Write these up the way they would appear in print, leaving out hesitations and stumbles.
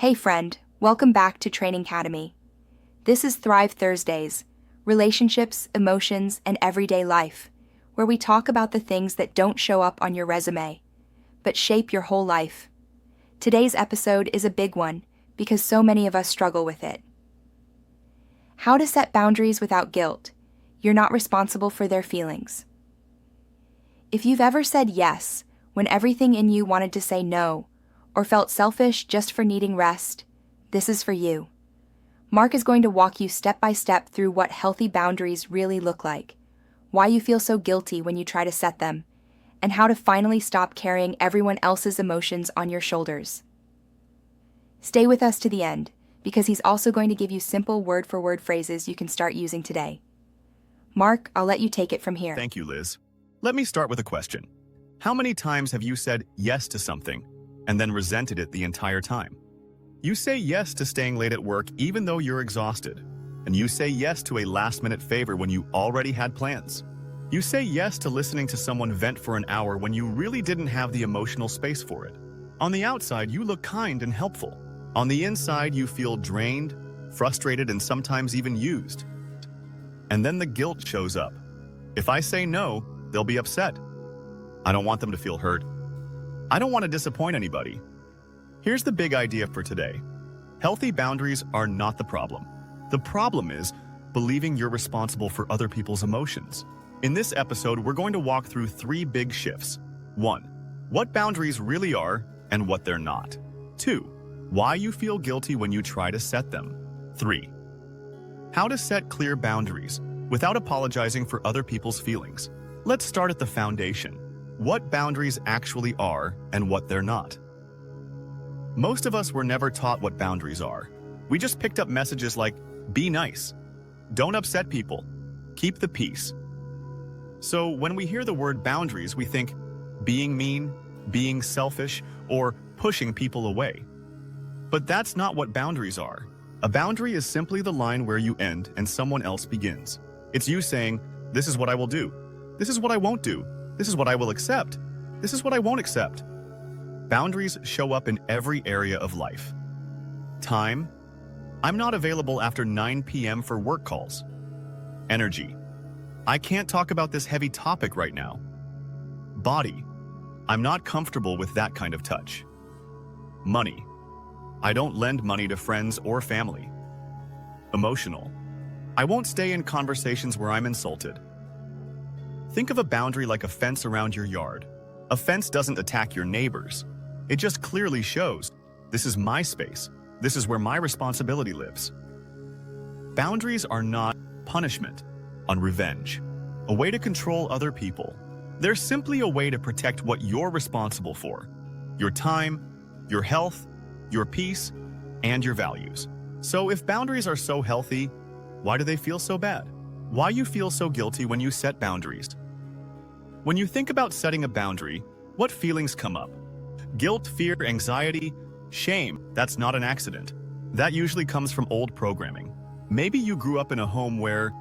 Hey friend, welcome back to Training Academy. This is Thrive Thursdays, relationships, emotions, and everyday life, where we talk about the things that don't show up on your resume, but shape your whole life. Today's episode is a big one because so many of us struggle with it. How to set boundaries without guilt. You're not responsible for their feelings. If you've ever said yes when everything in you wanted to say no, or felt selfish just for needing rest, this is for you. Mark is going to walk you step by step through what healthy boundaries really look like, why you feel so guilty when you try to set them, and how to finally stop carrying everyone else's emotions on your shoulders. Stay with us to the end, because he's also going to give you simple word-for-word phrases you can start using today. Mark, I'll let you take it from here. Thank you, Liz. Let me start with a question. How many times have you said yes to something and then resented it the entire time? You say yes to staying late at work even though you're exhausted, and you say yes to a last-minute favor when you already had plans. You say yes to listening to someone vent for an hour when you really didn't have the emotional space for it. On the outside, you look kind and helpful. On the inside, you feel drained, frustrated, and sometimes even used. And then the guilt shows up. If I say no, they'll be upset. I don't want them to feel hurt. I don't want to disappoint anybody. Here's the big idea for today. Healthy boundaries are not the problem. The problem is believing you're responsible for other people's emotions. In this episode, we're going to walk through 3 big shifts. 1. What boundaries really are and what they're not. 2. Why you feel guilty when you try to set them. 3. How to set clear boundaries without apologizing for other people's feelings. Let's start at the foundation. What boundaries actually are and what they're not. Most of us were never taught what boundaries are. We just picked up messages like, be nice, don't upset people, keep the peace. So when we hear the word boundaries, we think being mean, being selfish, or pushing people away. But that's not what boundaries are. A boundary is simply the line where you end and someone else begins. It's you saying, this is what I will do, this is what I won't do, this is what I will accept, this is what I won't accept. Boundaries show up in every area of life. Time. I'm not available after 9 p.m. for work calls. Energy. I can't talk about this heavy topic right now. Body. I'm not comfortable with that kind of touch. Money. I don't lend money to friends or family. Emotional. I won't stay in conversations where I'm insulted. Think of a boundary like a fence around your yard. A fence doesn't attack your neighbors. It just clearly shows, this is my space. This is where my responsibility lives. Boundaries are not punishment on revenge, a way to control other people. They're simply a way to protect what you're responsible for. Your time, your health, your peace, and your values. So if boundaries are so healthy, why do they feel so bad? Why you feel so guilty when you set boundaries? When you think about setting a boundary, what feelings come up? Guilt, fear, anxiety, shame. That's not an accident. That usually comes from old programming. Maybe you grew up in a home where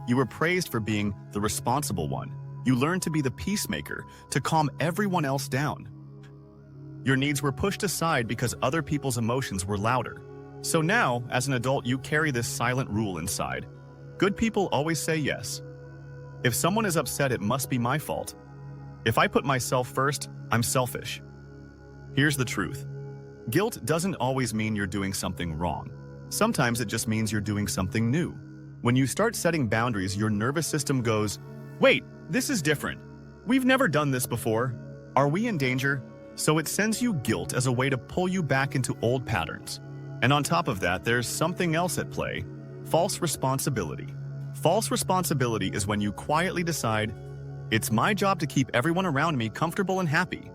you were praised for being the responsible one. You learned to be the peacemaker, to calm everyone else down. Your needs were pushed aside because other people's emotions were louder. So now, as an adult, you carry this silent rule inside. Good people always say yes. If someone is upset, it must be my fault. If I put myself first, I'm selfish. Here's the truth. Guilt doesn't always mean you're doing something wrong. Sometimes it just means you're doing something new. When you start setting boundaries, your nervous system goes, wait, this is different. We've never done this before. Are we in danger? So it sends you guilt as a way to pull you back into old patterns. And on top of that, there's something else at play: false responsibility. False responsibility is when you quietly decide, it's my job to keep everyone around me comfortable and happy.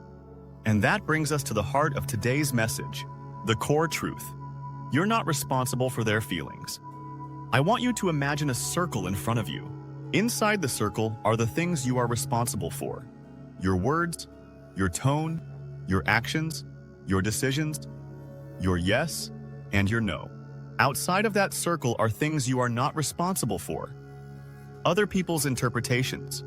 And that brings us to the heart of today's message, the core truth. You're not responsible for their feelings. I want you to imagine a circle in front of you. Inside the circle are the things you are responsible for: your words, your tone, your actions, your decisions, your yes, and your no. Outside of that circle are things you are not responsible for. Other people's interpretations,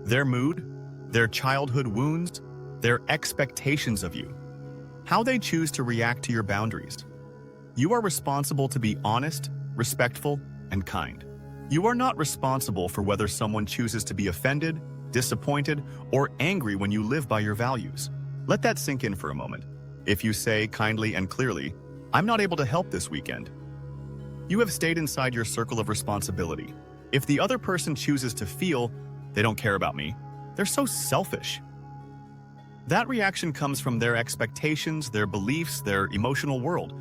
their mood, their childhood wounds, their expectations of you, how they choose to react to your boundaries. You are responsible to be honest, respectful, and kind. You are not responsible for whether someone chooses to be offended, disappointed, or angry when you live by your values. Let that sink in for a moment. If you say kindly and clearly, "I'm not able to help this weekend," you have stayed inside your circle of responsibility. If the other person chooses to feel, "They don't care about me," they're so selfish. That reaction comes from their expectations, their beliefs, their emotional world,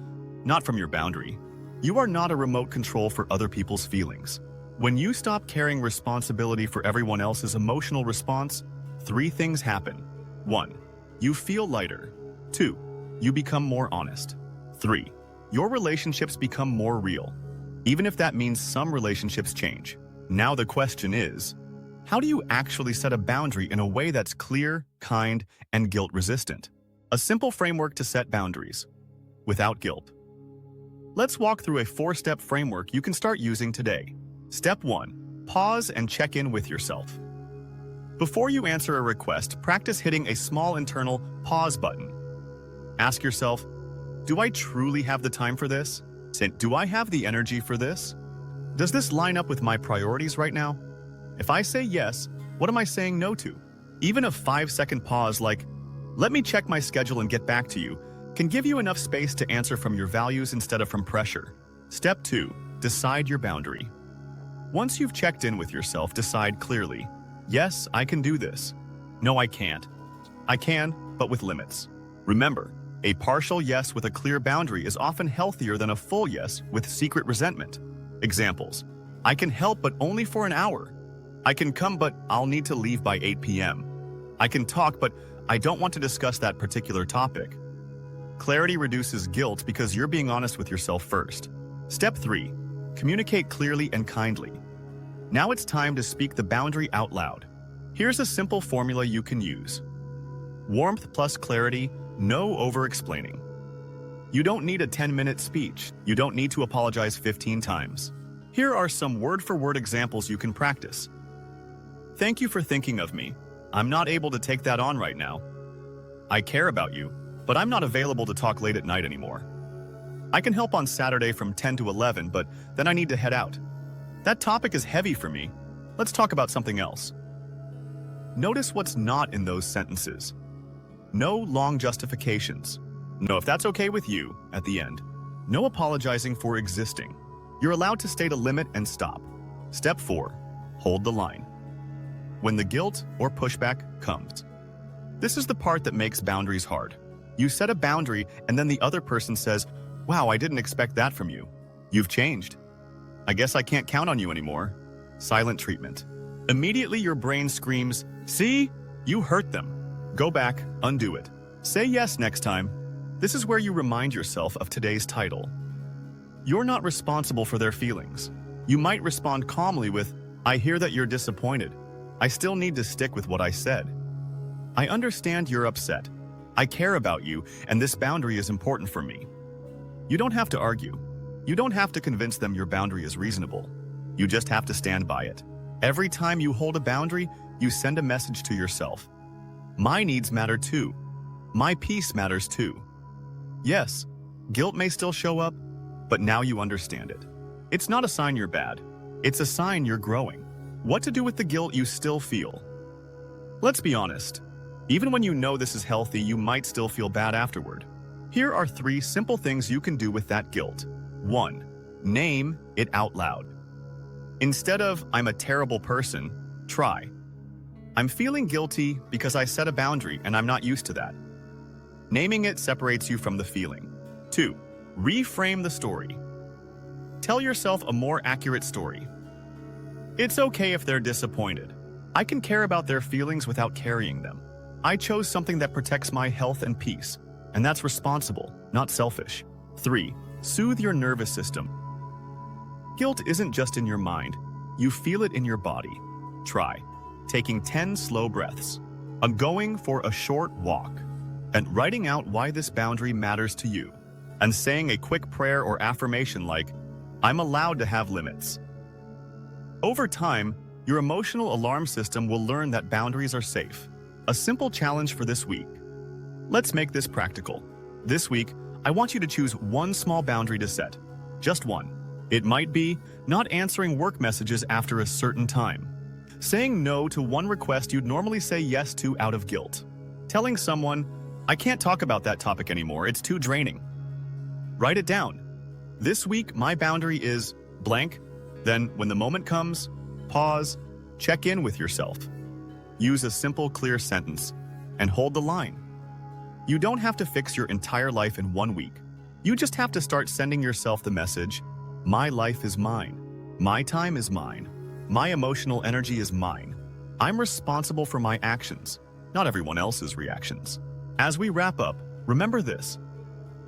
not from your boundary. You are not a remote control for other people's feelings. When you stop carrying responsibility for everyone else's emotional response, 3 things happen. 1. You feel lighter. 2. You become more honest. 3. Your relationships become more real, even if that means some relationships change. Now the question is, how do you actually set a boundary in a way that's clear, kind, and guilt-resistant? A simple framework to set boundaries without guilt. Let's walk through a 4-step framework you can start using today. Step 1. Pause and check in with yourself. Before you answer a request, practice hitting a small internal pause button. Ask yourself, do I truly have the time for this? Do I have the energy for this? Does this line up with my priorities right now? If I say yes, what am I saying no to? Even a 5-second pause like, "Let me check my schedule and get back to you," can give you enough space to answer from your values instead of from pressure. Step 2. Decide your boundary. Once you've checked in with yourself, decide clearly, "Yes, I can do this." "No, I can't." "I can, but with limits." Remember, a partial yes with a clear boundary is often healthier than a full yes with secret resentment. Examples: "I can help, but only for an hour." "I can come, but I'll need to leave by 8 p.m. "I can talk, but I don't want to discuss that particular topic." Clarity reduces guilt because you're being honest with yourself first. Step 3. Communicate clearly and kindly. Now it's time to speak the boundary out loud. Here's a simple formula you can use. Warmth plus clarity, no over-explaining. You don't need a 10-minute speech. You don't need to apologize 15 times. Here are some word-for-word examples you can practice. "Thank you for thinking of me. I'm not able to take that on right now. I care about you, but I'm not available to talk late at night anymore. I can help on Saturday from 10 to 11, but then I need to head out. That topic is heavy for me. Let's talk about something else." Notice what's not in those sentences. No long justifications. No, if that's okay with you, at the end. No apologizing for existing. You're allowed to state a limit and stop. Step 4. Hold the line. When the guilt or pushback comes. This is the part that makes boundaries hard. You set a boundary and then the other person says, "Wow, I didn't expect that from you. You've changed. I guess I can't count on you anymore." Silent treatment. Immediately your brain screams, "See? You hurt them. Go back, undo it. Say yes next time." This is where you remind yourself of today's title. You're not responsible for their feelings. You might respond calmly with, "I hear that you're disappointed. I still need to stick with what I said. I understand you're upset. I care about you, and this boundary is important for me." You don't have to argue. You don't have to convince them your boundary is reasonable. You just have to stand by it. Every time you hold a boundary, you send a message to yourself. My needs matter too. My peace matters too. Yes, guilt may still show up, but now you understand it. It's not a sign you're bad. It's a sign you're growing. What to do with the guilt you still feel? Let's be honest. Even when you know this is healthy, you might still feel bad afterward. Here are 3 simple things you can do with that guilt. 1. Name it out loud. Instead of, "I'm a terrible person," try, "I'm feeling guilty because I set a boundary and I'm not used to that." Naming it separates you from the feeling. 2. Reframe the story. Tell yourself a more accurate story. It's okay if they're disappointed. I can care about their feelings without carrying them. I chose something that protects my health and peace, and that's responsible, not selfish. 3. Soothe your nervous system. Guilt isn't just in your mind. You feel it in your body. Try taking 10 slow breaths, going for a short walk, and writing out why this boundary matters to you, and saying a quick prayer or affirmation like, "I'm allowed to have limits." Over time, your emotional alarm system will learn that boundaries are safe. A simple challenge for this week. Let's make this practical. This week, I want you to choose one small boundary to set. Just one. It might be not answering work messages after a certain time. Saying no to one request you'd normally say yes to out of guilt. Telling someone, I can't talk about that topic anymore, it's too draining. Write it down. This week, my boundary is blank. Then, when the moment comes, pause, check in with yourself. Use a simple, clear sentence, and hold the line. You don't have to fix your entire life in 1 week. You just have to start sending yourself the message, my life is mine. My time is mine. My emotional energy is mine. I'm responsible for my actions, not everyone else's reactions. As we wrap up, remember this.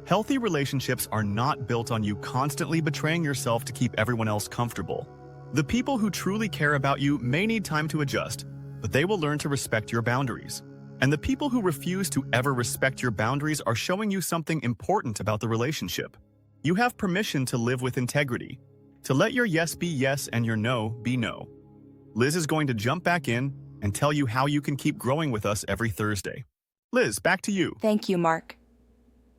Healthy relationships are not built on you constantly betraying yourself to keep everyone else comfortable. The people who truly care about you may need time to adjust, but they will learn to respect your boundaries. And the people who refuse to ever respect your boundaries are showing you something important about the relationship. You have permission to live with integrity, to let your yes be yes and your no be no. Liz is going to jump back in and tell you how you can keep growing with us every Thursday. Liz, back to you. Thank you, Mark.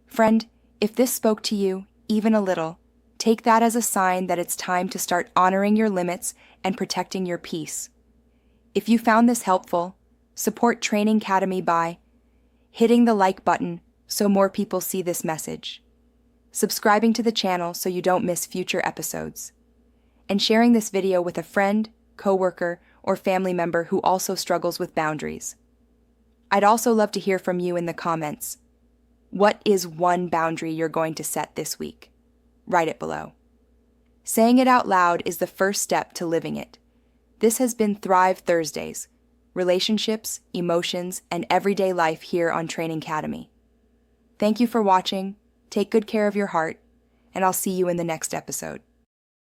Friend, if this spoke to you, even a little, take that as a sign that it's time to start honoring your limits and protecting your peace. If you found this helpful, support Training Academy by hitting the like button so more people see this message, subscribing to the channel so you don't miss future episodes, and sharing this video with a friend, coworker, or family member who also struggles with boundaries. I'd also love to hear from you in the comments. What is one boundary you're going to set this week? Write it below. Saying it out loud is the first step to living it. This has been Thrive Thursdays, relationships, emotions, and everyday life here on Training Academy. Thank you for watching, take good care of your heart, and I'll see you in the next episode.